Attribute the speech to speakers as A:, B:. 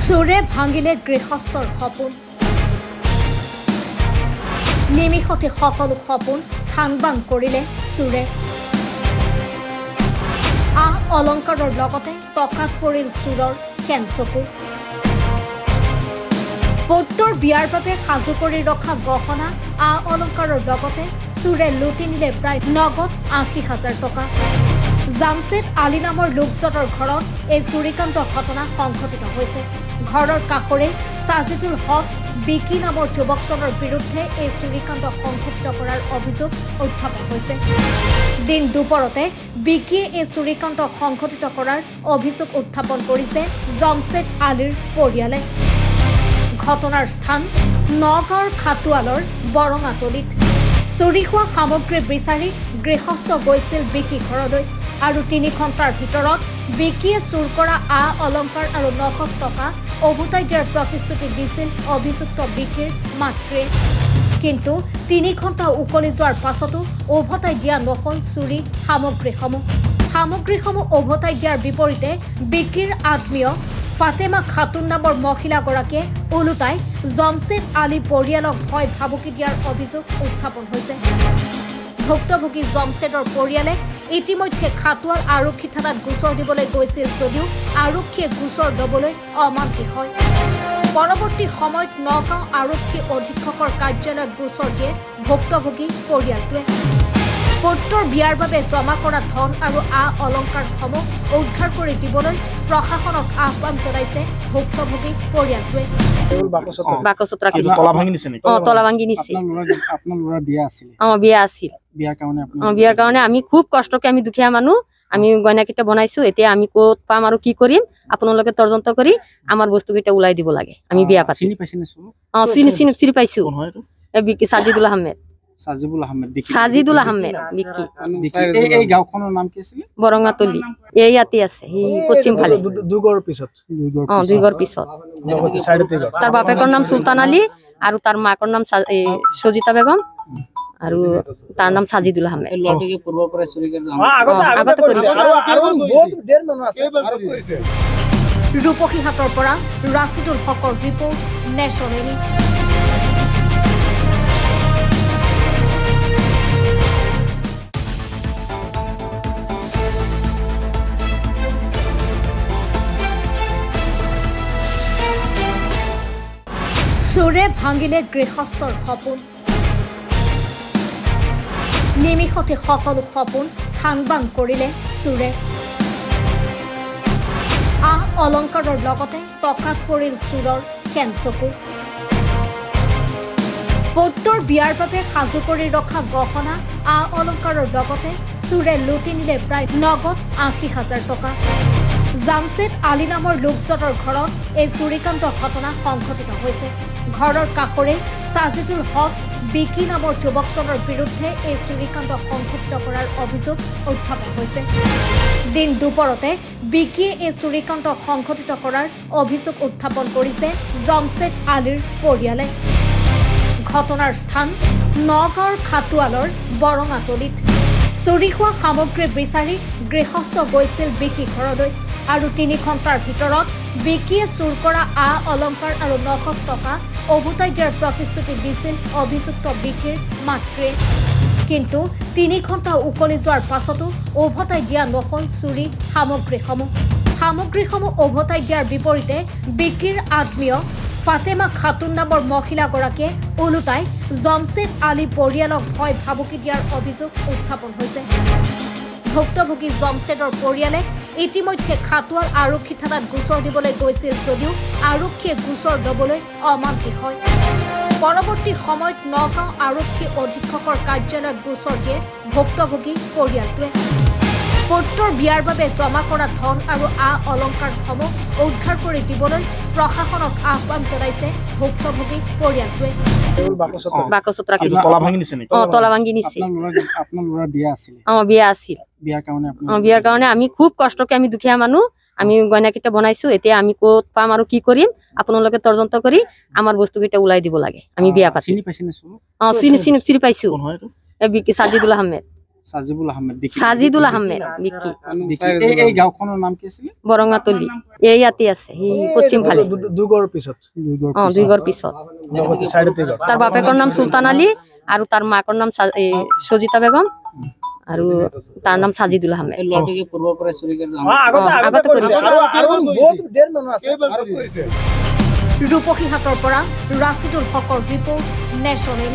A: চোৰে ভাঙিলে গৃহস্থৰ সপোন নিমিষতে সকলো সপোন থাংবাং কৰিলে চোৰে অলংকাৰৰ লগতে টকাত পৰিল চোৰৰ কেঞ্চকু পুত্ৰৰ বিয়াৰ বাবে সাজু কৰি ৰখা গহনা অলংকাৰৰ লগতে চোৰে লুটি নিলে প্ৰায় নগদ ৮০,০০০ টকা জামছেদ আলী নামৰ লোকজনৰ ঘৰত এই চুৰিকাণ্ড ঘটনা সংঘটিত হৈছে ঘৰৰ কাষৰে সাজিদুল হক বিকি নামৰ যুৱকজনৰ বিৰুদ্ধে এই চুৰিকাণ্ড সংঘটিত কৰাৰ অভিযোগ উত্থাপন হৈছে দিন দুপৰতে বিকিয়ে এই চুৰিকাণ্ড সংঘটিত কৰাৰ অভিযোগ উত্থাপন কৰিছে জামছেদ আলীৰ পৰিয়ালে ঘটনাৰ স্থান নগাঁৱৰ খাটুৱালৰ বৰঙাতলিত চুৰি হোৱা সামগ্ৰী বিচাৰি গৃহস্থ গৈছিল বিকি ঘৰলৈ আৰু ৩ ঘণ্টাৰ ভিতৰত বিকিয়ে চুৰ কৰা অলংকাৰ আৰু নগদ টকা উভতাই দিয়াৰ প্ৰতিশ্ৰুতি দিছিল অভিযুক্ত বিকিৰ মাতৃয়ে কিন্তু ৩ ঘণ্টা উকলি যোৱাৰ পাছতো উভতাই দিয়া নহল চুৰি সামগ্ৰীসমূহ উভতাই দিয়াৰ বিপৰীতে বিকিৰ আত্মীয় ফাতেমা খাতুন নামৰ মহিলাগৰাকীয়ে ওলোটাই জামছেদ আলী পৰিয়ালক ভয় ভাবুকি দিয়াৰ অভিযোগ উত্থাপন হৈছে ভুক্তভোগী জামছেদৰ পৰিয়ালে ইতিমধ্যে খাটুৱাল আৰক্ষী থানাত গোচৰ দিবলৈ গৈছিল যদিও আৰক্ষীয়ে গোচৰ ল'বলৈ অমান্তি হয় পৰৱৰ্তী সময়ত নগাঁও আৰক্ষী অধীক্ষকৰ কাৰ্যালয়ত গোচৰ দিয়ে ভুক্তভোগী পৰিয়ালটোৱে পুত্ৰৰ বিয়াৰ বাবে জমা কৰা ধন আৰু অলংকাৰসমূহ উদ্ধাৰ কৰি দিবলৈ প্ৰশাসনক আহ্বান জনাইছে ভুক্তভোগী পৰিয়ালটোৱে
B: বিয়াৰ কাৰণে আমি খুব কষ্টকে আমি দুখীয়া মানুহ আমি গয়নাকেইটা বনাইছো এতিয়া আমি ক'ত পাম আৰু কি কৰিম আপোনালোকে তদন্ত কৰি আমাৰ বস্তুকেইটা ওলাই দিব লাগে আমি বিয়া পাতি চিনি পাইছো সাজিদুল আহমেদ বিকি
C: এই গাঁওখনৰ নাম কি আছিল
B: বৰঙাতলি এই ইয়াতে আছে পশ্চিম ফালে দুগৰ পিছত তাৰ বাপেকৰ নাম সুলতান আলী আৰু তাৰ মাকৰ নাম সজিতা বেগম আৰু তাৰ নাম সাজিদুল আহমেদ
A: ৰূপসীহাটৰ পৰা ৰাছিদুল হকৰ ৰিপৰ্ট নেশ্যনেল চোৰে ভাঙিলে গৃহস্থৰ সপোন নিমিষতে সকলো সপোন থাংবাং কৰিলে চোৰে অলংকাৰৰ লগতে টকাত পৰিল চোৰৰ কেঞ্চকু পুত্ৰৰ বিয়াৰ বাবে সাজু কৰি ৰখা গহনা অলংকাৰৰ লগতে চোৰে লুটি নিলে প্ৰায় নগদ ৮০,০০০ টকা জামছেদ আলী নামৰ লোকজনৰ ঘৰত এই চুৰিকাণ্ড ঘটনা সংঘটিত হৈছে ঘৰৰ কাষৰে সাজিদুল হক বিকি নামৰ যুৱকজনৰ বিৰুদ্ধে এই চুৰিকাণ্ড সংঘটিত কৰাৰ অভিযোগ উত্থাপন হৈছে দিন দুপৰতে বিকিয়ে এই চুৰিকাণ্ড সংঘটিত কৰাৰ অভিযোগ উত্থাপন কৰিছে জামছেদ আলীৰ পৰিয়ালে ঘটনাৰ স্থান নগাঁৱৰ খাটুৱালৰ বৰঙাতলিত চুৰি হোৱা সামগ্ৰী বিচাৰি গৃহস্থ গৈছিল বিকি ঘৰলৈ আৰু ৩ ঘণ্টাৰ ভিতৰত বিকিয়ে চুৰ কৰা অলংকাৰ আৰু নগদ টকা উভতাই দিয়াৰ প্ৰতিশ্ৰুতি দিছিল অভিযুক্ত বিকিৰ মাতৃয়ে কিন্তু ৩ ঘণ্টা উকলি যোৱাৰ পাছতো উভতাই দিয়া নহল চুৰি সামগ্ৰীসমূহ উভতাই দিয়াৰ বিপৰীতে বিকিৰ আত্মীয় ফাতেমা খাতুন নামৰ মহিলাগৰাকীয়ে ওলোটাই জামছেদ আলী পৰিয়ালক ভয় ভাবুকি দিয়াৰ অভিযোগ উত্থাপন হৈছে ভুক্তভোগী জামছেদৰ পৰিয়ালে ইতিমধ্যে খাটুৱাল আৰক্ষী থানাত গোচৰ দিবলৈ গৈছিল যদিও আৰক্ষীয়ে গোচৰ ল'বলৈ অমান্তি হয় পৰৱৰ্তী সময়ত নগাঁও আৰক্ষী অধীক্ষকৰ কাৰ্যালয়ত গোচৰ দিয়ে ভুক্তভোগী পৰিয়ালটোৱে পুত্ৰৰ বিয়াৰ বাবে জমা কৰা ধন আৰু অলংকাৰসমূহ উদ্ধাৰ কৰি দিবলৈ প্ৰশাসনক আহ্বান জনাইছে ভুক্তভোগী পৰিয়ালটোৱে
B: বিয়াৰ কাৰণে আমি খুব কষ্টকে আমি দুখীয়া মানুহ আমি গয়নাকেইটা বনাইছো এতিয়া আমি ক'ত পাম আৰু কি কৰিম আপোনালোকে তদন্ত কৰি আমাৰ বস্তুকেইটা ওলাই দিব লাগে আমি বিয়া পাতি চিনি পাইছো সাজিদুল আহমেদ
C: সাজিবুল আহমেদ বিকি।
B: সাজিদুল আহমেদ বিকি
C: বিকি। এই গাঁওখনৰ নাম কি আছিলে?
B: বৰঙাতলি এই ইয়াতে আছে সি পশ্চিম ফালে
D: দুগৰ পিছত
B: দুই ঘৰ পিছত
D: লগতে চাইডতে ঘৰ
B: তাৰ বাপেকৰ নাম চুলতান আলী আৰু তাৰ মাকৰ নাম সজিতা বেগম আৰু তাৰ নাম সাজিদুল আহমেদ
C: ল'ৰাটোকে পূৰ্বৰ পৰা চুৰি কৰি
B: আগতে কৰিছে
D: আৰু বহুত ডেৰ মানুহ আছে
A: ৰূপসীহাটৰ পৰা ৰাছিদুল হকৰ ৰিপৰ্ট নেশ্যনেল।